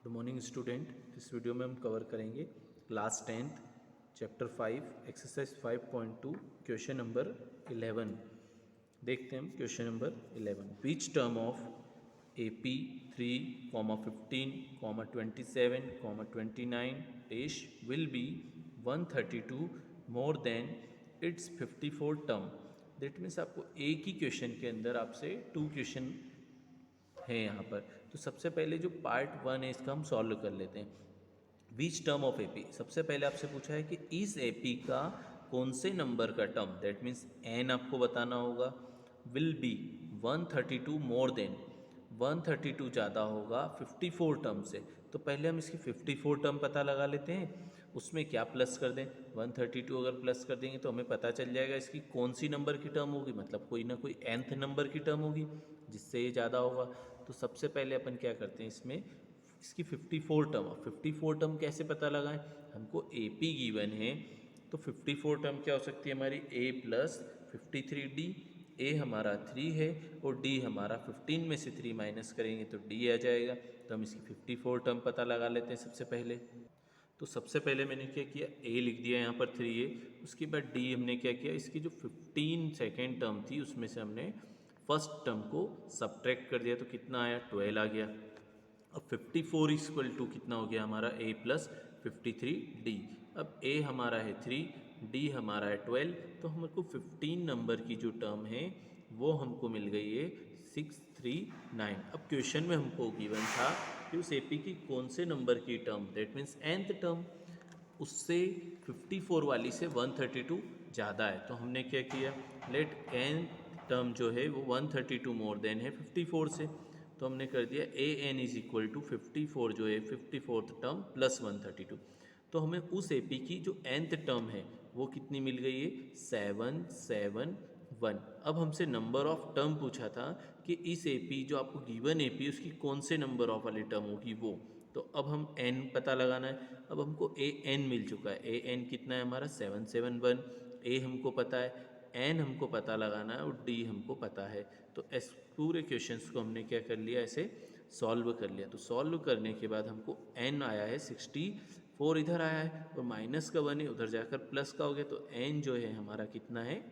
Good morning student. इस video में हम कवर करेंगे class 10th chapter 5 exercise 5.2 question number 11। देखते हैं हम question number 11। Which term of AP 3,15,27,29 dash will be 132 more than it's 54 term. That means आपको एक ही क्वेश्चन के अंदर आपसे 2 क्वेश्चन है यहाँ पर। तो सबसे पहले जो पार्ट 1 है इसका हम सॉल्व कर लेते हैं। विच टर्म ऑफ एपी, सबसे पहले आपसे पूछा है कि इस एपी का कौन से नंबर का टर्म, दैट मीन्स एन आपको बताना होगा, विल बी 132 मोर देन 132 ज़्यादा होगा 54 टर्म से। तो पहले हम इसकी 54 टर्म पता लगा लेते हैं। उसमें क्या प्लस कर दें, 132 अगर प्लस कर देंगे तो हमें पता चल जाएगा इसकी कौन सी नंबर की टर्म होगी, मतलब कोई ना कोई nth नंबर की टर्म होगी जिससे ये ज़्यादा होगा। तो सबसे पहले अपन क्या करते हैं, इसमें इसकी 54 टर्म, 54 टर्म कैसे पता लगाएं, हमको ए पी गिवन है तो 54 टर्म क्या हो सकती है हमारी, a प्लस 53d। ए हमारा 3 है और d हमारा 15 में से 3 माइनस करेंगे तो d आ जाएगा। तो हम इसकी 54 टर्म पता लगा लेते हैं सबसे पहले। तो सबसे पहले मैंने क्या किया, a लिख दिया यहाँ पर 3a, उसके बाद d हमने क्या किया, इसकी जो 15 सेकेंड टर्म थी उसमें से हमने फर्स्ट टर्म को सब्ट्रैक्ट कर दिया तो कितना आया, 12 आ गया। अब 54 इक्वल टू कितना हो गया हमारा, a प्लस 53d। अब a हमारा है 3, d हमारा है 12, तो हमको 15 नंबर की जो टर्म है वो हमको मिल गई है 639। अब क्वेश्चन में हमको गिवन था कि उस एपी की कौन से नंबर की term, that means nth term, उससे 54 वाली से 132 ज़्यादा है। तो हमने क्या किया, लेट n टर्म जो है वो 132 मोर देन है 54 से। तो हमने कर दिया ए एन इज इक्वल टू 54 जो है 54th टर्म प्लस 132। तो हमें उस एपी की जो nth टर्म है वो कितनी मिल गई है, 771। अब हमसे नंबर ऑफ टर्म पूछा था कि इस एपी जो आपको गिवन एपी उसकी कौन से नंबर ऑफ वाली टर्म होगी वो। तो अब हम n पता लगाना है। अब हमको ए एन मिल चुका है, ए एन कितना है हमारा 771, ए हमको पता है, एन हमको पता लगाना है और डी हमको पता है। तो इस पूरे क्वेश्चंस को हमने क्या कर लिया, ऐसे सॉल्व कर लिया। तो सॉल्व करने के बाद हमको एन आया है 64 इधर आया है और माइनस का 1 है उधर जाकर प्लस का हो गया, तो एन जो है हमारा कितना है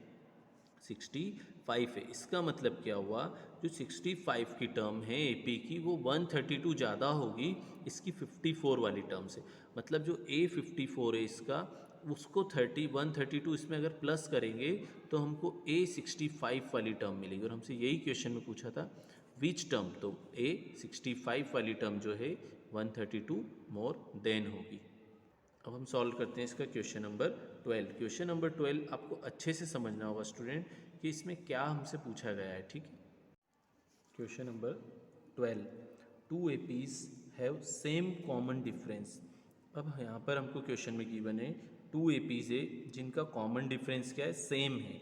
65 है। इसका मतलब क्या हुआ, जो 65 की टर्म है एपी की वो 132 ज़्यादा होगी इसकी 54 वाली टर्म से। मतलब जो ए 54 है इसका, उसको 132 इसमें अगर प्लस करेंगे तो हमको ए 65 वाली टर्म मिलेगी। और हमसे यही क्वेश्चन में पूछा था विच टर्म, तो ए 65 वाली टर्म जो है 132 मोर देन होगी। अब हम सॉल्व करते हैं इसका क्वेश्चन नंबर 12। क्वेश्चन नंबर 12 आपको अच्छे से समझना होगा स्टूडेंट कि इसमें क्या हमसे पूछा गया है, ठीक है। Question number 12, two APs have same common difference. अब यहाँ पर हमको क्वेश्चन में गिवन है टू एपीज है जिनका कॉमन डिफरेंस क्या है, सेम है।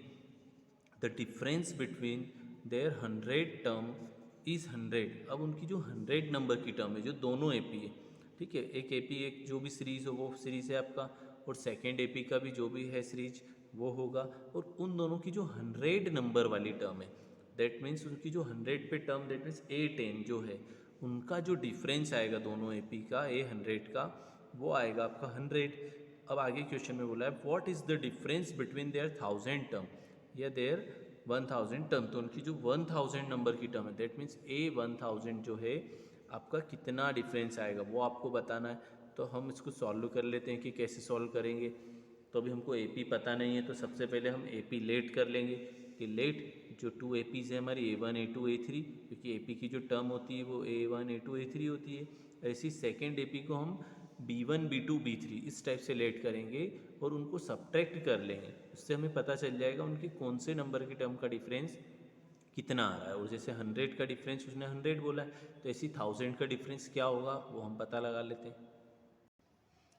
The difference between their 100 term is 100। अब उनकी जो 100 नंबर की टर्म है, जो दोनों एपी है, ठीक है, एक एपी एक जो भी सीरीज़ हो वो सीरीज़ है आपका, और सेकेंड एपी का भी जो भी है सीरीज वो होगा, और उन दोनों की जो 100 नंबर वाली टर्म है, दैट मीन्स उनकी जो 100 पे टर्म, दैट मीन्स A10 जो है, उनका जो डिफरेंस आएगा दोनों एपी का A100 का, वो आएगा आपका 100। अब आगे क्वेश्चन में बोला है what is the difference between their 1000 term या देयर 1000 टर्म। तो उनकी जो 1000 नंबर की टर्म है, दैट मीन्स A1000 जो है आपका कितना डिफरेंस आएगा वो आपको बताना है। तो हम इसको सॉल्व कर लेते हैं कि कैसे सॉल्व करेंगे। तो अभी हमको एपी पता नहीं है, तो सबसे पहले हम एपी लेट कर लेंगे कि लेट जो 2 एपीज़ है हमारी A1 A2 A3, क्योंकि एपी की जो टर्म होती है वो A1 A2 A3 होती है। ऐसी सेकेंड एपी को हम B1 B2 B3 इस टाइप से लेट करेंगे और उनको सब्ट्रैक्ट कर लेंगे। उससे हमें पता चल जाएगा उनके कौन से नंबर की टर्म का डिफरेंस कितना आ रहा है। और जैसे 100 का डिफरेंस उसने 100 बोला है, तो ऐसी 1000 का डिफरेंस क्या होगा वो हम पता लगा लेते हैं।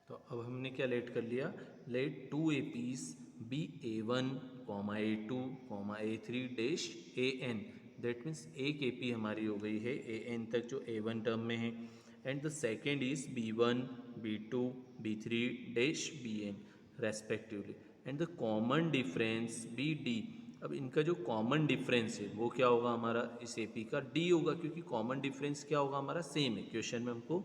तो अब हमने क्या लेट कर लिया, let two APs be A1, A2, A3 dash AN। That means एक ए पी हमारी हो गई है AN तक जो A1 टर्म में है, and the second is B1, B2, B3 dash BN respectively, and the common difference BD। अब इनका जो कॉमन डिफरेंस है वो क्या होगा हमारा, इस एपी का D होगा, क्योंकि कॉमन डिफरेंस क्या होगा हमारा, सेम है। क्वेश्चन में हमको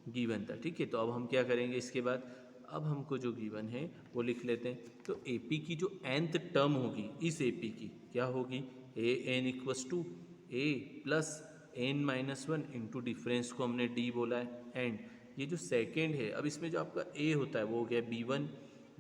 गिवन था, ठीक है। तो अब हम क्या करेंगे इसके बाद, अब हमको जो गिवन है वो लिख लेते हैं। तो AP की जो nth टर्म होगी इस AP की क्या होगी, AN equals to A plus n-1 into difference को हमने D बोला है, एंड ये जो सेकेंड है, अब इसमें जो आपका A होता है वो हो गया B1,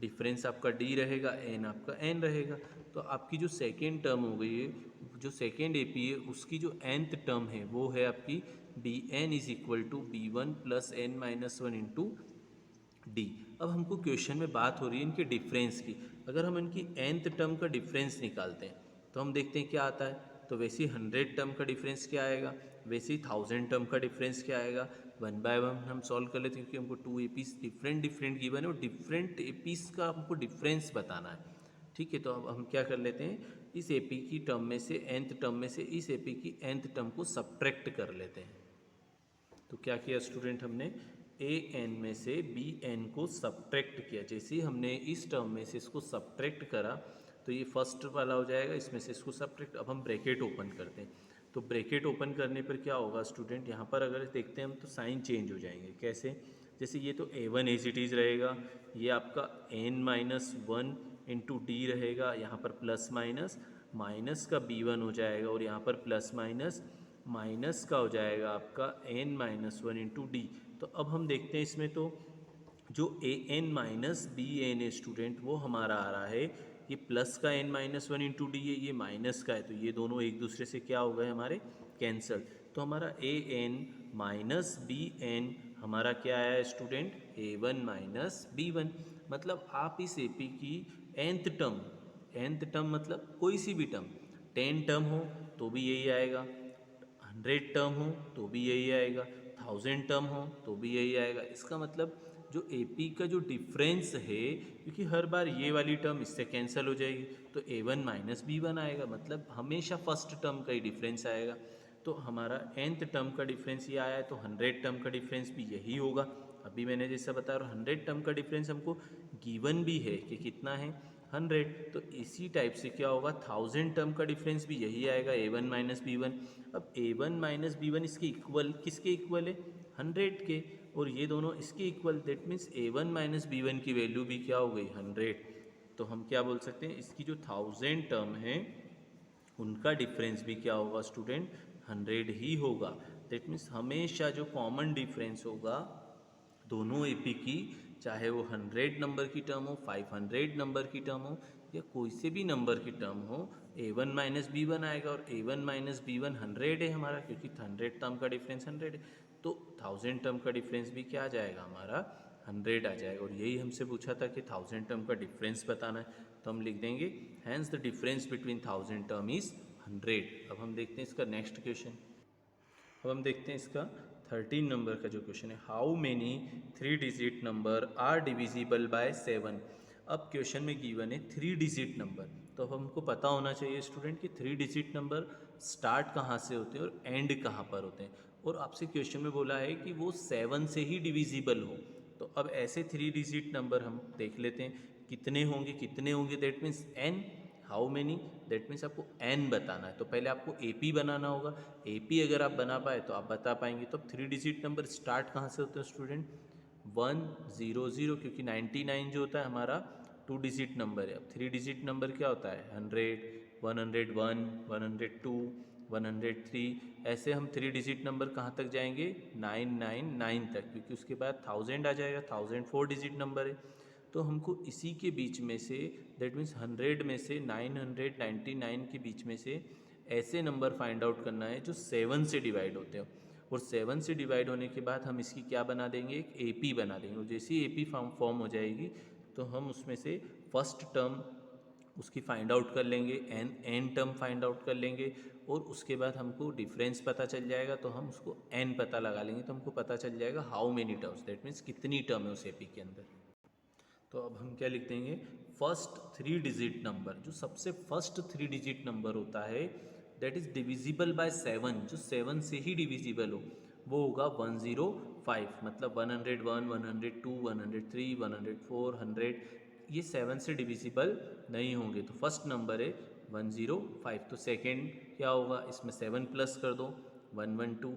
डिफरेंस आपका D रहेगा, n आपका n रहेगा। तो आपकी जो सेकेंड टर्म हो गई है, जो सेकेंड AP है उसकी जो nth टर्म है वो है आपकी Bn is equal to B1 plus n-1 into D. अब हमको क्वेश्चन में बात हो रही है इनके डिफरेंस की। अगर हम इनकी nth टर्म का डिफरेंस निकालते हैं तो हम देखते हैं क्या आता है। तो वैसे ही 100 टर्म का डिफरेंस क्या आएगा, वैसे ही 1000 टर्म का डिफरेंस क्या आएगा। वन बाय वन हम सॉल्व कर लेते हैं क्योंकि हमको 2 एपीस डिफरेंट गिवन है और डिफरेंट एपीस का हमको डिफरेंस बताना है, ठीक है। तो अब हम क्या कर लेते हैं, इस एपी की टर्म में से nth टर्म में से इस एपी की nth टर्म को सब्ट्रैक्ट कर लेते हैं। तो क्या किया स्टूडेंट, हमने an में से bn को सब्ट्रैक्ट किया। जैसे ही हमने इस टर्म में से इसको सब्ट्रैक्ट करा तो ये फर्स्ट वाला हो जाएगा, इसमें से इसको सब्ट्रैक्ट। अब हम ब्रैकेट ओपन करते हैं। तो ब्रैकेट ओपन करने पर क्या होगा स्टूडेंट, यहाँ पर अगर देखते हैं हम तो साइन चेंज हो जाएंगे। कैसे, जैसे ये तो a1 एज इट इज़ रहेगा, ये आपका n-1 इंटू डी रहेगा, यहाँ पर प्लस माइनस माइनस का b1 हो जाएगा और यहाँ पर प्लस माइनस माइनस का हो जाएगा आपका n-1 इंटू डी। तो अब हम देखते हैं इसमें तो जो an माइनस बी एन है स्टूडेंट वो हमारा आ रहा है, ये प्लस का n-1 इंटू डी है, ये माइनस का है, तो ये दोनों एक दूसरे से क्या हो गए हमारे, कैंसल। तो हमारा an माइनस बी एन हमारा क्या आया स्टूडेंट, a1 माइनस b1। मतलब आप इस AP की nth टर्म मतलब कोई सी भी टर्म, 10 टर्म हो तो भी यही आएगा, 100 टर्म हो तो भी यही आएगा, 1000 टर्म हो तो भी यही आएगा। इसका मतलब जो AP का जो डिफरेंस है, क्योंकि हर बार ये वाली टर्म इससे कैंसिल हो जाएगी तो a1 माइनस b1 आएगा, मतलब हमेशा फर्स्ट टर्म का ही डिफरेंस आएगा। तो हमारा nth टर्म का डिफरेंस ये आया है, तो 100 टर्म का डिफरेंस भी यही होगा। अभी मैंने जैसा बताया, 100 टर्म का डिफरेंस हमको गिवन भी है कि कितना है 100। तो इसी टाइप से क्या होगा, 1000 टर्म का डिफरेंस भी यही आएगा, a1 माइनस बी वन। अब a1 माइनस बी1 इसके इक्वल, किसके इक्वल है, 100 के, और ये दोनों इसके equal, that means a1 minus B1 की वैल्यू भी क्या हो गई, 100। तो हम क्या बोल सकते हैं, इसकी जो 1000 टर्म है उनका डिफरेंस भी क्या होगा स्टूडेंट, 100 ही होगा। दैट मीन्स हमेशा जो कॉमन डिफरेंस होगा दोनों AP की, चाहे वो 100 नंबर की टर्म हो, 500 नंबर की टर्म हो, या कोई से भी नंबर की टर्म हो, a1 माइनस बी1 आएगा। और a1 माइनस बी1 100 है हमारा, क्योंकि 100 टर्म का डिफरेंस 100 है, तो 1000 टर्म का डिफरेंस भी क्या आ जाएगा हमारा, 100 आ जाएगा। और यही हमसे पूछा था कि 1000 टर्म का डिफरेंस बताना है, तो हम लिख देंगे hence the difference between 1000 term is 100। अब हम देखते हैं इसका नेक्स्ट क्वेश्चन। अब हम देखते हैं इसका 13 नंबर का जो क्वेश्चन है, how many 3 digit number are divisible by 7। अब क्वेश्चन में गिवन है 3 डिजिट नंबर, तो अब हमको पता होना चाहिए स्टूडेंट कि 3 डिजिट नंबर स्टार्ट कहाँ से होते हैं और एंड कहाँ पर होते हैं। और आपसे क्वेश्चन में बोला है कि वो 7 से ही डिविजिबल हो। तो अब ऐसे 3 डिजिट नंबर हम देख लेते हैं कितने होंगे, that means n, how many, that means आपको n बताना है। तो पहले आपको AP बनाना होगा, AP अगर आप बना पाए तो आप बता पाएंगे। तो अब 3 डिजिट नंबर स्टार्ट कहाँ से होते हैं स्टूडेंट, 100, क्योंकि 99 जो होता है हमारा 2 डिजिट नंबर है। अब 3 डिजिट नंबर क्या होता है, 100, 101, 102, 103, ऐसे हम 3 डिजिट नंबर कहाँ तक जाएंगे, 999 तक, क्योंकि उसके बाद 1000 आ जाएगा, 1000 4 डिजिट नंबर है। तो हमको इसी के बीच में से, दैट मीन्स 100 में से 999 के बीच में से ऐसे नंबर फाइंड आउट करना है जो 7 से डिवाइड होते हो। और 7 से डिवाइड होने के बाद हम इसकी क्या बना देंगे, एक AP बना देंगे। और जैसी AP फॉर्म हो जाएगी तो हम उसमें से फर्स्ट टर्म उसकी फाइंड आउट कर लेंगे, एन टर्म फाइंड आउट कर लेंगे, और उसके बाद हमको डिफरेंस पता चल जाएगा तो हम उसको n पता लगा लेंगे, तो हमको पता चल जाएगा how many terms, that means कितनी टर्म है उस AP के अंदर। तो अब हम क्या लिख देंगे, फर्स्ट 3 डिजिट नंबर, जो सबसे फर्स्ट 3 डिजिट नंबर होता है दैट इज डिविजिबल बाय 7, जो 7 से ही डिविजिबल हो, वो होगा 105। मतलब 101, 102, 103, 104, 100, ये 7 से डिविजिबल नहीं होंगे। तो फर्स्ट नंबर है 105। तो सेकेंड क्या होगा, इसमें 7 प्लस कर दो, 112,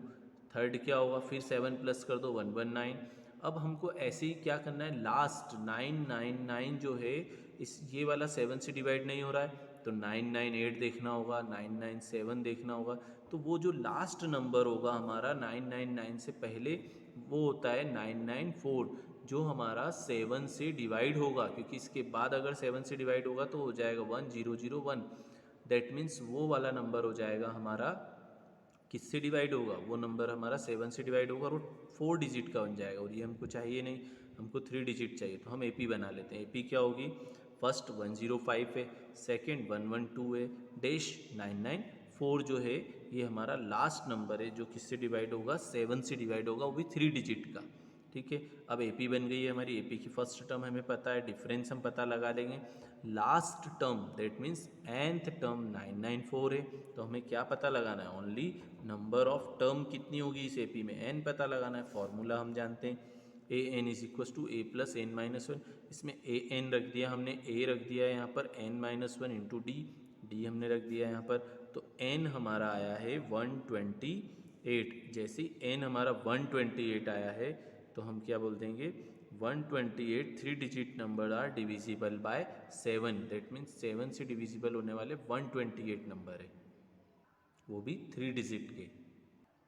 थर्ड क्या होगा, फिर 7 प्लस कर दो 119। अब हमको ऐसे ही क्या करना है, लास्ट 999 जो है इस ये वाला 7 से डिवाइड नहीं हो रहा है तो 998 देखना होगा, 997 देखना होगा। तो वो जो लास्ट नंबर होगा हमारा 999 से पहले वो होता है 994 जो हमारा 7 से डिवाइड होगा, क्योंकि इसके बाद अगर 7 से डिवाइड होगा तो हो जाएगा 1001। दैट मीन्स वो वाला नंबर हो जाएगा हमारा किससे डिवाइड होगा, वो नंबर हमारा 7 से डिवाइड होगा और वो 4 डिजिट का बन जाएगा। और ये हमको चाहिए नहीं, हमको 3 डिजिट चाहिए। तो हम एपी बना लेते हैं। एपी क्या होगी, फर्स्ट 105 है, सेकंड 112 है, डैश 994 जो है ये हमारा लास्ट नंबर है जो किससे डिवाइड होगा, 7 से डिवाइड होगा, वो भी 3 डिजिट का। ठीक है, अब एपी बन गई है हमारी। एपी की फर्स्ट टर्म हमें पता है, डिफरेंस हम पता लगा लेंगे। Last term that means nth term 994 है, तो हमें क्या पता लगाना है, ओनली नंबर ऑफ टर्म कितनी होगी इस एपी में, n पता लगाना है। फॉर्मूला हम जानते हैं, a n is equals to a plus n minus one. इसमें ए एन रख दिया हमने, ए रख दिया है यहाँ पर n minus one into D, D हमने रख दिया है यहाँ पर। तो n हमारा आया है 128। जैसे ही n हमारा 128 आया है तो हम क्या बोल देंगे, 128 3 digit number are divisible by 7। That means 7 से डिविजिबल होने वाले 128 नंबर है, वो भी 3 डिजिट के।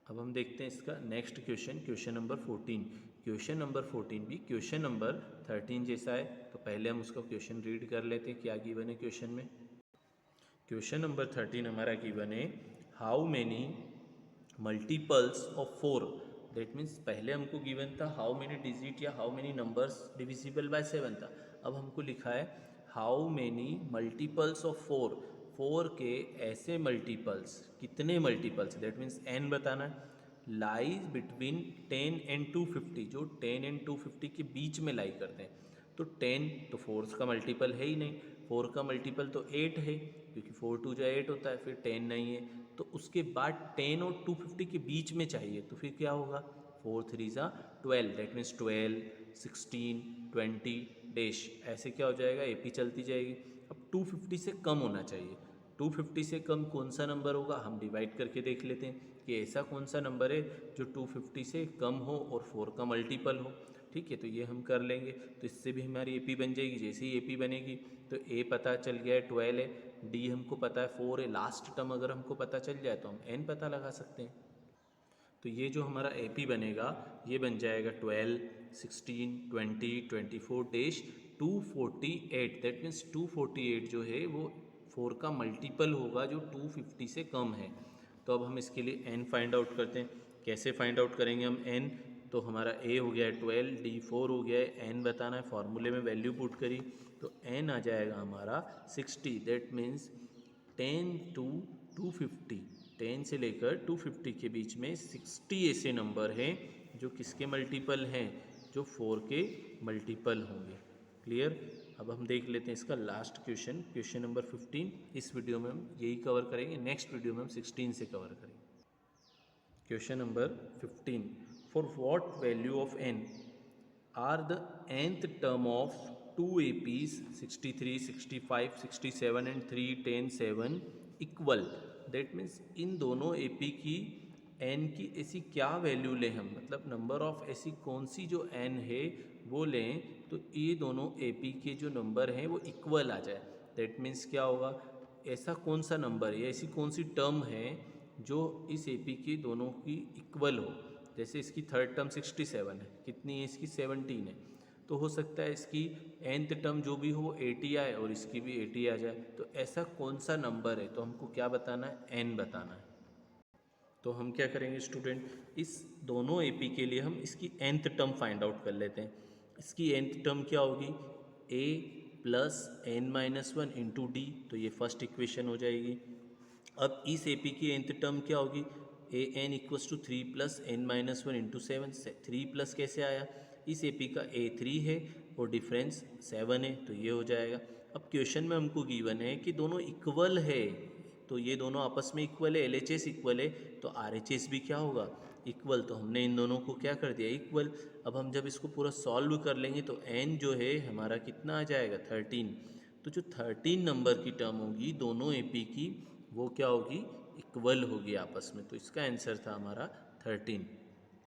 अब हम देखते हैं इसका next question, question number 14। Question number 14 भी क्वेश्चन नंबर 13 जैसा है, तो पहले हम उसका क्वेश्चन रीड कर लेते हैं क्या गिवन है क्वेश्चन में। क्वेश्चन नंबर 13 हमारा गिवन है, how many multiples of 4। That means पहले हमको गिवन था हाउ मेनी डिजिट या how many numbers divisible by 7 था। अब हमको लिखा है हाउ मेनी मल्टीपल्स ऑफ 4, 4 के ऐसे मल्टीपल्स, कितने मल्टीपल्स, दैट मीन्स n बताना है, लाइज बिटवीन 10 एंड 250, जो 10 एंड 250 के बीच में लाई करते हैं। तो 10 तो 4 का मल्टीपल है ही नहीं, 4 का मल्टीपल तो 8 है, क्योंकि 4 2 जो 8 होता है, फिर 10 नहीं है। तो उसके बाद 10 और 250 के बीच में चाहिए, तो फिर क्या होगा, 4 3 ज़ा 12, दैट मीन्स 12 16 20 डैश, ऐसे क्या हो जाएगा, एपी चलती जाएगी। अब 250 से कम होना चाहिए, 250 से कम कौन सा नंबर होगा, हम डिवाइड करके देख लेते हैं कि ऐसा कौन सा नंबर है जो 250 से कम हो और 4 का मल्टीपल हो। ठीक है, तो ये हम कर लेंगे, तो इससे भी हमारी एपी बन जाएगी। जैसे ही एपी बनेगी तो ए पता चल गया है 12 है, डी हमको पता है 4 है, लास्ट टर्म अगर हमको पता चल जाए तो हम एन पता लगा सकते हैं। तो ये जो हमारा एपी बनेगा ये बन जाएगा 12 16 20 24 डैश 248। दैट मीन्स 248 जो है वो 4 का मल्टीपल होगा जो 250 से कम है। तो अब हम इसके लिए n फाइंड आउट करते हैं। कैसे फाइंड आउट करेंगे हम n, तो हमारा a हो गया है 12, d 4 हो गया है, n बताना है, फॉर्मूले में वैल्यू पुट करी तो n आ जाएगा हमारा 60। दैट मीन्स 10 to 250, 10 से लेकर 250 के बीच में 60 ऐसे नंबर हैं जो किसके मल्टीपल हैं, जो 4 के मल्टीपल होंगे। क्लियर। अब हम देख लेते हैं इसका लास्ट क्वेश्चन, क्वेश्चन नंबर 15। इस वीडियो में हम यही कवर करेंगे, नेक्स्ट वीडियो में हम 16 से कवर करेंगे। Question number 15, for what value of n are the nth term of 2 APs 63, 65, 67 and 3, 10, 7 equal. That means in दोनों AP की n की ऐसी क्या वैल्यू लें हम, मतलब नंबर ऑफ ऐसी कौन सी जो n है वो लें तो ये दोनों AP के जो नंबर हैं वो इक्वल आ जाए। दैट मीन्स क्या होगा, ऐसा कौन सा नंबर है, ऐसी कौन सी टर्म है जो इस AP की दोनों की इक्वल हो। जैसे इसकी थर्ड टर्म 67 है, कितनी है इसकी 17 है, तो हो सकता है इसकी nth टर्म जो भी हो वो 80 आए और इसकी भी 80 आ जाए। तो ऐसा कौन सा नंबर है, तो हमको क्या बताना है, n बताना है। तो हम क्या करेंगे स्टूडेंट, इस दोनों AP के लिए हम इसकी nth टर्म फाइंड आउट कर लेते हैं। इसकी nth टर्म क्या होगी, a plus n minus one into D, तो ये फर्स्ट इक्वेशन हो जाएगी। अब इस AP की nth टर्म क्या होगी, a n equals to 3 plus n minus one into 7। 3 plus कैसे आया, इस AP का a 3 है और डिफरेंस 7 है, तो ये हो जाएगा। अब क्वेश्चन में हमको गिवन है कि दोनों इक्वल है, तो ये दोनों आपस में इक्वल है, LHS इक्वल है, तो RHS भी क्या होगा, इक्वल। तो हमने इन दोनों को क्या कर दिया, इक्वल। अब हम जब इसको पूरा सॉल्व कर लेंगे तो n जो है हमारा कितना आ जाएगा, 13। तो जो 13 नंबर की टर्म होगी दोनों AP की, वो क्या होगी, इक्वल होगी आपस में। तो इसका आंसर था हमारा 13।